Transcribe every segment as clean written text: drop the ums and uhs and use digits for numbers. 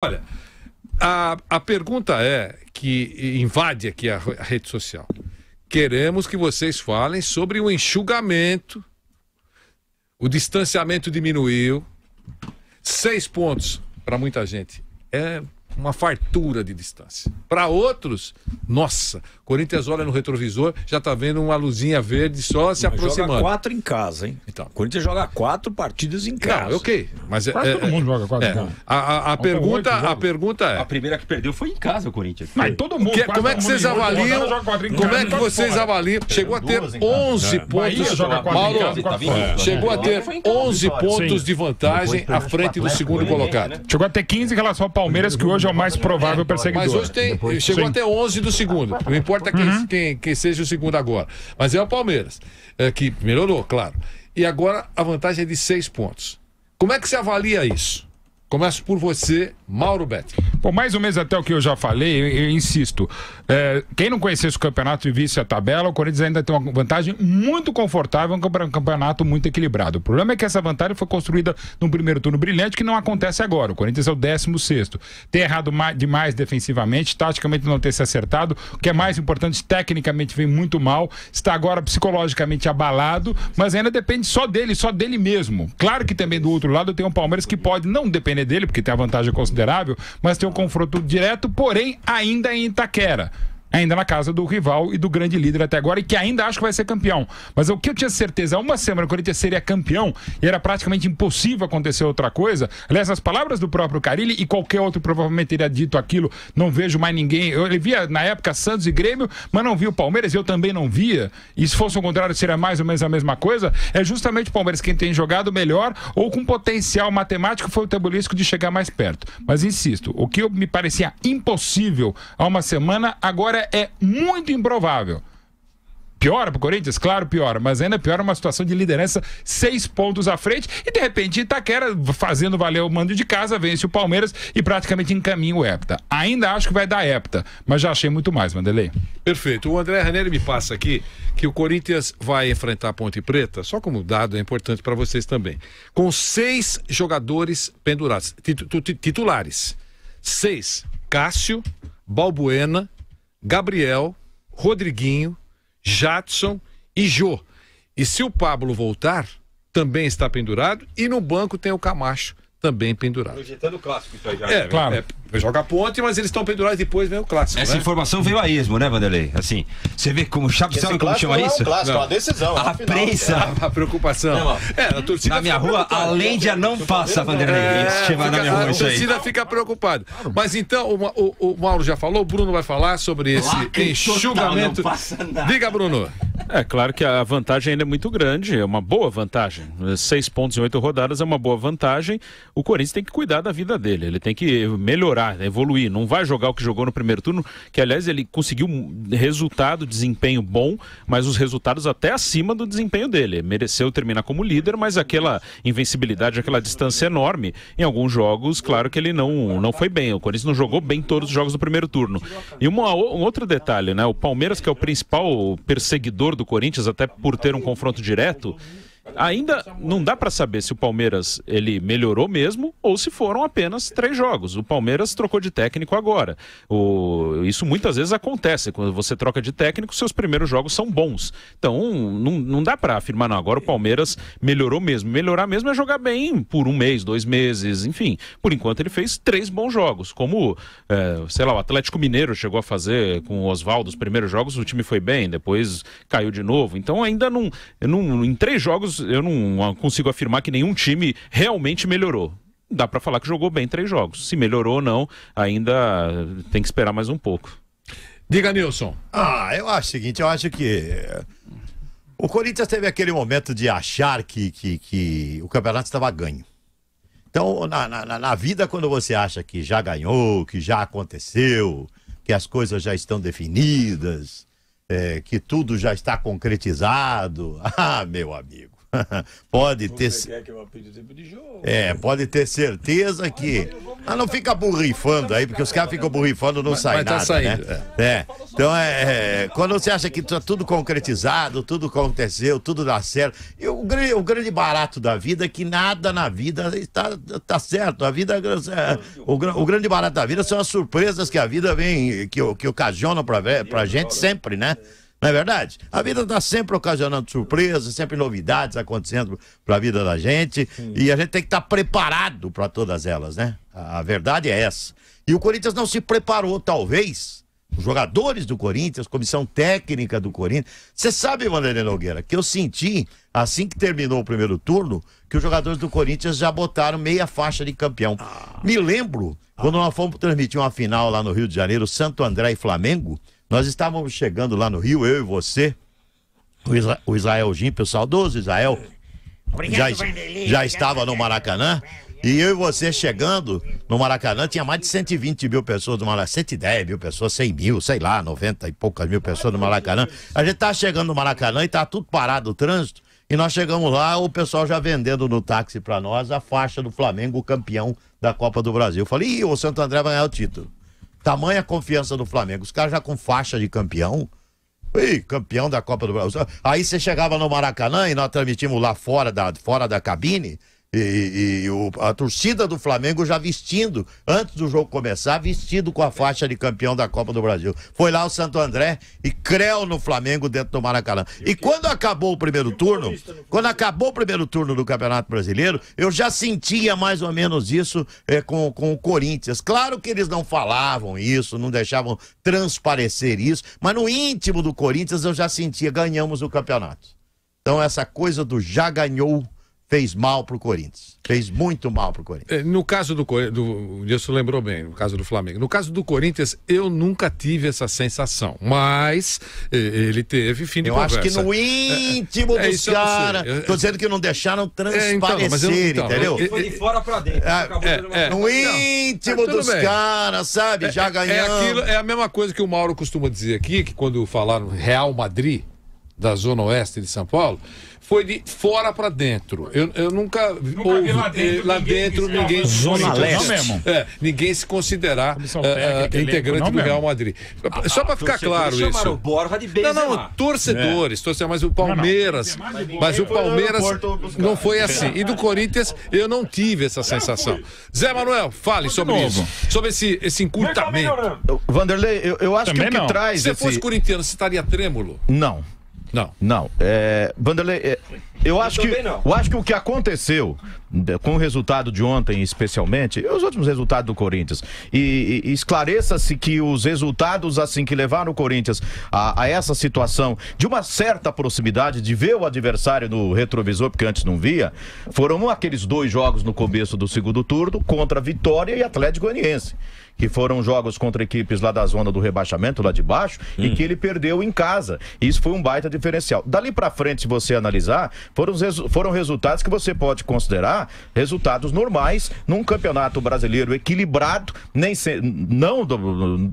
Olha, a pergunta que invade aqui a rede social. Queremos que vocês falem sobre o enxugamento, o distanciamento diminuiu, 6 pontos para muita gente é uma fartura de distância. Para outros, nossa, Corinthians olha no retrovisor, já tá vendo uma luzinha verde só se aproximando. Joga 4 em casa, hein? Então. Corinthians joga 4 partidas em casa. Não, ok. Mas todo mundo joga 4 em casa. A pergunta é... A primeira que perdeu foi em casa, o Corinthians. Mas todo mundo. Como é que vocês avaliam? Como é que vocês avaliam? Chegou a ter 11 pontos. Mauro, chegou a ter 11 pontos de vantagem à frente do segundo colocado. Chegou a ter 15 em relação ao Palmeiras, que hoje é o mais provável perseguidor. Mas hoje chegou até 11 do segundo. Não importa quem seja o segundo agora. Mas é o Palmeiras, que melhorou, claro. E agora a vantagem é de 6 pontos. Como é que se avalia isso? Começo por você, Mauro Betti. Bom, mais ou menos até o que eu já falei, eu insisto. Quem não conhecesse o campeonato e visse a tabela, o Corinthians ainda tem uma vantagem muito confortável, um campeonato muito equilibrado. O problema é que essa vantagem foi construída num primeiro turno brilhante, que não acontece agora. O Corinthians é o 16º. Tem errado demais defensivamente, taticamente não ter se acertado. O que é mais importante, tecnicamente vem muito mal. Está agora psicologicamente abalado, mas ainda depende só dele mesmo. Claro que também do outro lado tem um Palmeiras que pode não depender dele, porque tem a vantagem considerável, mas tem um confronto direto, porém ainda em Itaquera, ainda na casa do rival e do grande líder até agora, e que ainda acho que vai ser campeão. Mas o que eu tinha certeza, há uma semana o Corinthians seria campeão e era praticamente impossível acontecer outra coisa. Aliás, as palavras do próprio Carille, e qualquer outro provavelmente teria dito aquilo, não vejo mais ninguém. Eu via na época Santos e Grêmio, mas não via o Palmeiras, eu também não via, e se fosse o contrário seria mais ou menos a mesma coisa. É justamente o Palmeiras quem tem jogado melhor ou com potencial matemático foi o tabulisco de chegar mais perto. Mas insisto, o que me parecia impossível há uma semana, agora é muito improvável. Piora pro Corinthians? Claro, piora, mas ainda piora uma situação de liderança 6 pontos à frente e de repente Itaquera, fazendo valer o mando de casa, vence o Palmeiras e praticamente encaminha o hepta. Ainda acho que vai dar hepta, mas já achei muito mais, Vanderlei. Perfeito. O André Ranieri me passa aqui que o Corinthians vai enfrentar a Ponte Preta, só como dado é importante para vocês também, com 6 jogadores pendurados, titulares. 6. Cássio, Balbuena, Gabriel, Rodriguinho, Jadson e Jô. E se o Pablo voltar, também está pendurado. E no banco tem o Camacho, também pendurado. Projetando o clássico isso aí já. Claro. Joga a ponte, mas eles estão pendurados, depois vem o clássico. Essa informação veio a esmo, né, Vanderlei? Assim, você vê como sabe como chama isso? É um clássico, é uma decisão. A prensa. A preocupação. A torcida na minha rua, a Lândia não passa, Vanderlei. A torcida fica preocupada. Mas então, o Mauro já falou, o Bruno vai falar sobre esse enxugamento. Diga, Bruno. É claro que a vantagem ainda é muito grande, é uma boa vantagem. 6 pontos em 8 rodadas é uma boa vantagem. O Corinthians tem que cuidar da vida dele, ele tem que melhorar, evoluir. Não vai jogar o que jogou no primeiro turno, que aliás ele conseguiu resultado, desempenho bom, mas os resultados até acima do desempenho dele. Mereceu terminar como líder, mas aquela invencibilidade, aquela distância enorme, em alguns jogos, claro que ele não foi bem. O Corinthians não jogou bem todos os jogos do primeiro turno. E um outro detalhe, né? O Palmeiras, que é o principal perseguidor do Corinthians, até por ter um confronto direto, ainda não dá para saber se o Palmeiras ele melhorou mesmo ou se foram apenas 3 jogos. O Palmeiras trocou de técnico agora. Isso muitas vezes acontece. Quando você troca de técnico, seus primeiros jogos são bons. Então, não dá para afirmar, não. Agora o Palmeiras melhorou mesmo. Melhorar mesmo é jogar bem por 1 mês, 2 meses, enfim. Por enquanto ele fez 3 bons jogos. Como, sei lá, o Atlético Mineiro chegou a fazer com o Oswaldo os primeiros jogos, o time foi bem, depois caiu de novo. Então ainda em 3 jogos eu não consigo afirmar que nenhum time realmente melhorou. Dá para falar que jogou bem 3 jogos. Se melhorou ou não, ainda tem que esperar mais um pouco. Diga, Nilson. Eu acho o seguinte, eu acho que o Corinthians teve aquele momento de achar que o campeonato estava ganho. Então, na vida, quando você acha que já ganhou, que já aconteceu, que as coisas já estão definidas, que tudo já está concretizado, meu amigo. pode ter... pode ter certeza que... não fica borrifando aí, porque os caras ficam borrifando, não sai nada, saindo, né? Então, quando você acha que tá tudo concretizado, tudo aconteceu, tudo dá certo... E o grande barato da vida é que nada na vida tá certo. A vida... O grande barato da vida são as surpresas que a vida vem, que ocasionam pra gente sempre, né? Não é verdade? A vida está sempre ocasionando surpresas, sempre novidades acontecendo para a vida da gente. E a gente tem que estar preparado para todas elas, né? A verdade é essa. E o Corinthians não se preparou, talvez. Os jogadores do Corinthians, comissão técnica do Corinthians. Você sabe, Vanderlei Nogueira, que eu senti, assim que terminou o primeiro turno, que os jogadores do Corinthians já botaram meia faixa de campeão. Me lembro, quando nós fomos transmitir uma final lá no Rio de Janeiro, Santo André e Flamengo. Nós estávamos chegando lá no Rio, eu e você, o Israel Gimpe, o saudoso Israel, já estava no Maracanã, e eu e você chegando no Maracanã, tinha mais de 120 mil pessoas no Maracanã, 110 mil pessoas, 100 mil, sei lá, 90 e poucas mil pessoas no Maracanã. A gente tá chegando no Maracanã e tá tudo parado o trânsito, e nós chegamos lá, o pessoal já vendendo no táxi para nós a faixa do Flamengo, campeão da Copa do Brasil. Eu falei, o Santo André vai ganhar o título. Tamanha confiança do Flamengo. Os caras já com faixa de campeão. Campeão da Copa do Brasil. Aí você chegava no Maracanã e nós transmitimos lá fora da cabine. A torcida do Flamengo já vestindo, antes do jogo começar, vestido com a faixa de campeão da Copa do Brasil. Foi lá o Santo André e creu no Flamengo dentro do Maracanã. E quando acabou o primeiro turno, do Campeonato Brasileiro, eu já sentia mais ou menos isso com o Corinthians. Claro que eles não falavam isso, não deixavam transparecer isso, mas no íntimo do Corinthians eu já sentia, ganhamos o campeonato. Então essa coisa do já ganhou fez mal pro Corinthians. Fez muito mal pro Corinthians. No caso do Nilson lembrou bem, no caso do Flamengo. No caso do Corinthians, eu nunca tive essa sensação. Mas ele teve fim de conversa. Eu acho que no íntimo dos caras... Tô dizendo que não deixaram transparecer, entendeu? Foi de fora pra dentro. No íntimo dos caras, sabe? Já ganhamos. É a mesma coisa que o Mauro costuma dizer aqui, que quando falaram Real Madrid, da Zona Oeste de São Paulo, foi de fora para dentro. Eu nunca ouvi lá dentro ninguém Zona Leste mesmo. Ninguém se considerar integrante do Real Madrid. Só para ficar claro isso. O Borja de Benzema. Torcedores, mas o Palmeiras, não foi assim. E do Corinthians eu não tive essa sensação. Zé Manuel, fale sobre isso, sobre esse encurtamento. Vanderlei, eu acho que o que traz se você fosse corintiano, você estaria trêmulo? Não. Vanderlei, eu acho que o que aconteceu com o resultado de ontem, especialmente, e os últimos resultados do Corinthians, e esclareça-se que os resultados assim que levaram o Corinthians a essa situação de uma certa proximidade, de ver o adversário no retrovisor, porque antes não via, foram aqueles 2 jogos no começo do segundo turno contra Vitória e Atlético Goianiense, que foram jogos contra equipes lá da zona do rebaixamento, lá de baixo, e que ele perdeu em casa. Isso foi um baita diferencial. Dali pra frente, se você analisar, foram resultados que você pode considerar resultados normais num campeonato brasileiro equilibrado, não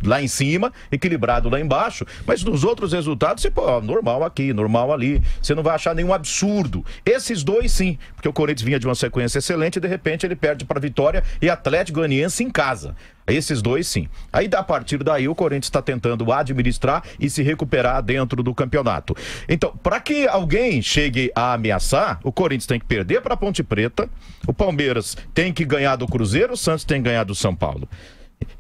lá em cima, equilibrado lá embaixo, mas nos outros resultados, normal aqui, normal ali. Você não vai achar nenhum absurdo. Esses 2 sim, porque o Corinthians vinha de uma sequência excelente e de repente ele perde para Vitória e Atlético Goianiense em casa. Esses 2 sim. Aí a partir daí o Corinthians está tentando administrar e se recuperar dentro do campeonato. Então, para que alguém chegue a ameaçar, o Corinthians tem que perder para a Ponte Preta, o Palmeiras tem que ganhar do Cruzeiro, o Santos tem que ganhar do São Paulo.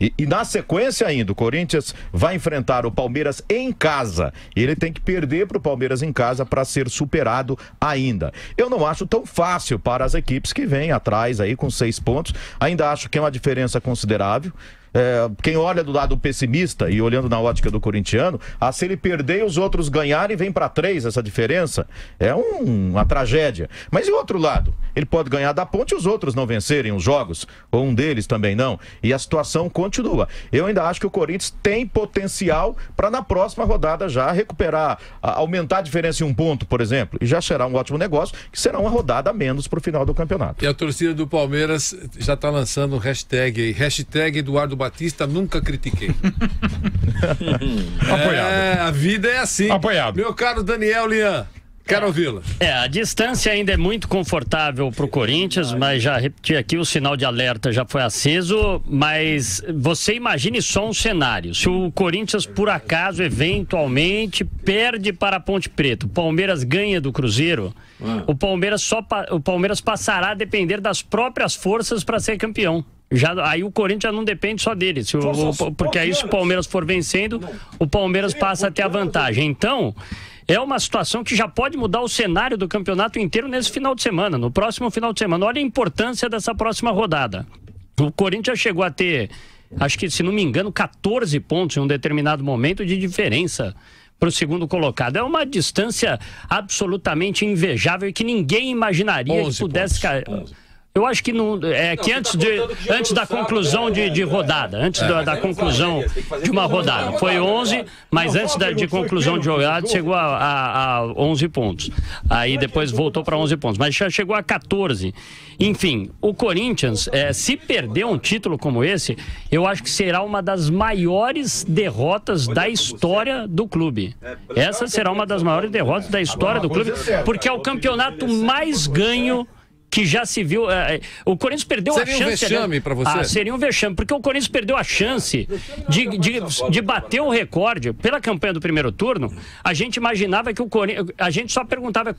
E na sequência ainda, o Corinthians vai enfrentar o Palmeiras em casa. E ele tem que perder para o Palmeiras em casa para ser superado ainda. Eu não acho tão fácil para as equipes que vêm atrás aí com 6 pontos. Ainda acho que é uma diferença considerável. Quem olha do lado pessimista e olhando na ótica do corintiano, se ele perder e os outros ganharem, vem para 3 essa diferença, é uma tragédia. Mas e o outro lado? Ele pode ganhar da Ponte e os outros não vencerem os jogos, ou um deles também não, e a situação continua. Eu ainda acho que o Corinthians tem potencial para na próxima rodada já recuperar, aumentar a diferença em 1 ponto, por exemplo, e já será um ótimo negócio, que será uma rodada a menos para o final do campeonato. E a torcida do Palmeiras já está lançando um hashtag aí, hashtag Eduardo Batista, nunca critiquei. Apoiado. A vida é assim. Apoiado. Meu caro Daniel Lian. Quero ouvi-la. A distância ainda é muito confortável para o Corinthians, mas já repeti aqui, o sinal de alerta já foi aceso, mas você imagine só um cenário. Se o Corinthians, por acaso, eventualmente, perde para a Ponte Preta, o Palmeiras ganha do Cruzeiro, o Palmeiras passará a depender das próprias forças para ser campeão. Aí o Corinthians já não depende só dele, porque aí se o Palmeiras for vencendo, o Palmeiras passa a ter a vantagem. Então, é uma situação que já pode mudar o cenário do campeonato inteiro nesse final de semana, no próximo final de semana. Olha a importância dessa próxima rodada. O Corinthians chegou a ter, acho que, se não me engano, 14 pontos em um determinado momento de diferença para o segundo colocado. É uma distância absolutamente invejável e que ninguém imaginaria que pudesse cair. Eu acho que não que antes da conclusão de rodada, antes da conclusão de uma rodada, foi 11, mas antes de conclusão de rodada chegou a 11 pontos. Aí depois voltou para 11 pontos, mas já chegou a 14. Enfim, o Corinthians, se perder um título como esse, eu acho que será uma das maiores derrotas da história do clube. Essa será uma das maiores derrotas da história do clube, porque é o campeonato mais ganho que já se viu. O Corinthians perdeu a chance. Seria um vexame para você? Seria um vexame, porque o Corinthians perdeu a chance de bater o recorde. Pela campanha do primeiro turno, a gente imaginava que o Corinthians. A gente só perguntava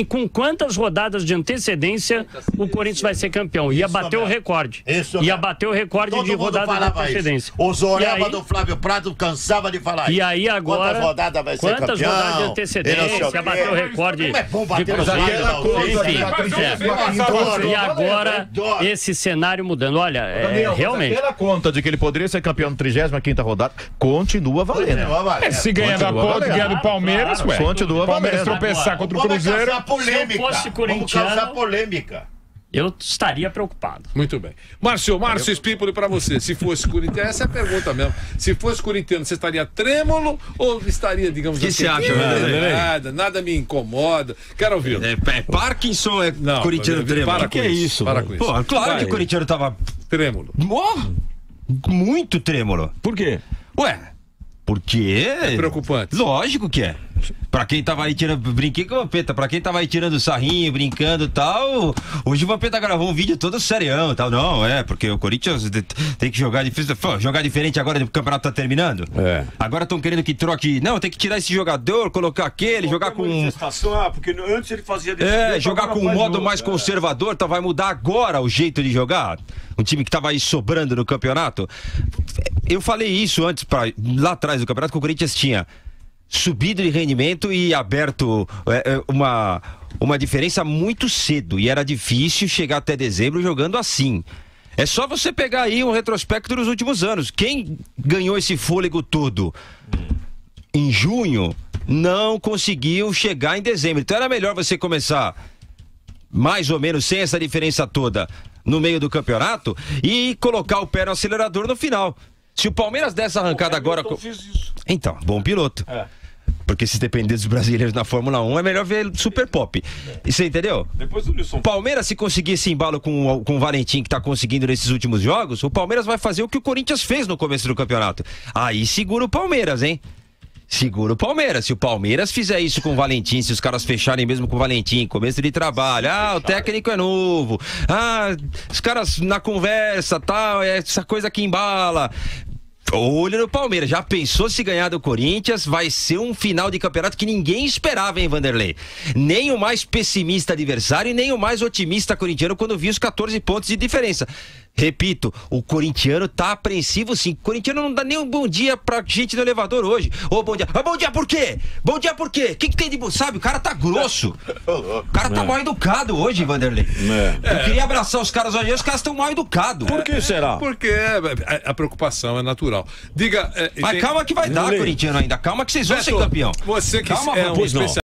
com quantas rodadas de antecedência o Corinthians vai ser campeão. Ia bater o recorde. Ia bater o recorde de rodadas de antecedência. O Zoreba do Flávio Prado cansava de falar isso. E aí agora. Quantas rodadas vai ser campeão? Quantas rodadas de antecedência? Ia bater o recorde. Como é bom bater de enfim. E agora, esse cenário mudando. Olha, realmente. Aquela conta de que ele poderia ser campeão na 35ª rodada, continua valendo. Se ganhar da Ponte, ganhar do Palmeiras, continua valendo. Palmeiras tropeçar contra o Cruzeiro. Se eu fosse corintiano, polêmica. Eu estaria preocupado. Muito bem. Márcio Spípoli, para você, se fosse corintiano, essa é a pergunta mesmo. Se fosse corintiano, você estaria trêmolo ou estaria, digamos assim? O que você acha, nada me incomoda. Quero ouvir. Parkinson é Não, corintiano trêmolo. O que é isso? Para com isso. Pô, claro que o corintiano tava trêmolo. Muito trêmolo. Por quê? Ué, porque... É preocupante. Lógico que é. Pra quem tava aí tirando... Brinquei com o Vampeta. Pra quem tava aí tirando sarrinho, brincando e tal... Hoje o Vampeta gravou um vídeo todo serião e tal. Não, porque o Corinthians tem que jogar difícil. Jogar diferente agora que o campeonato tá terminando. Agora estão querendo que troque... Não, tem que tirar esse jogador, colocar aquele, jogar com... porque antes ele fazia... jogar com um modo mais conservador, tá? Vai mudar agora o jeito de jogar. Um time que tava aí sobrando no campeonato. Eu falei isso antes, lá atrás do campeonato, que o Corinthians tinha subido de rendimento e aberto uma diferença muito cedo. E era difícil chegar até dezembro jogando assim. É só você pegar aí um retrospecto dos últimos anos. Quem ganhou esse fôlego todo em junho não conseguiu chegar em dezembro. Então era melhor você começar mais ou menos sem essa diferença toda no meio do campeonato e colocar o pé no acelerador no final. Se o Palmeiras der essa arrancada agora... Então, bom piloto. Porque se depender dos brasileiros na Fórmula 1, é melhor ver Super Pop. Você entendeu? Depois do Nilson. Palmeiras, se conseguir esse embalo com o Valentim, que tá conseguindo nesses últimos jogos, o Palmeiras vai fazer o que o Corinthians fez no começo do campeonato. Aí segura o Palmeiras, hein? Segura o Palmeiras. Se o Palmeiras fizer isso com o Valentim, se os caras fecharem mesmo com o Valentim, começo de trabalho, o técnico é novo, os caras na conversa, tal, essa coisa que embala. Olho no Palmeiras. Já pensou se ganhar do Corinthians? Vai ser um final de campeonato que ninguém esperava, hein, Vanderlei? Nem o mais pessimista adversário e nem o mais otimista corintiano quando viu os 14 pontos de diferença. Repito, o corintiano tá apreensivo sim. O corintiano não dá nem um bom dia pra gente no elevador hoje. Bom dia. Mas bom dia por quê? Bom dia por quê? O que tem de bom? Sabe, o cara tá grosso. O cara tá mal educado hoje, Vanderlei. Eu queria abraçar os caras hoje, os caras estão mal educados. Por que será? Porque a preocupação é natural. Diga... Mas calma que vai dar, corintiano ainda. Calma que vocês vão ser campeão. Você que calma, é um especialista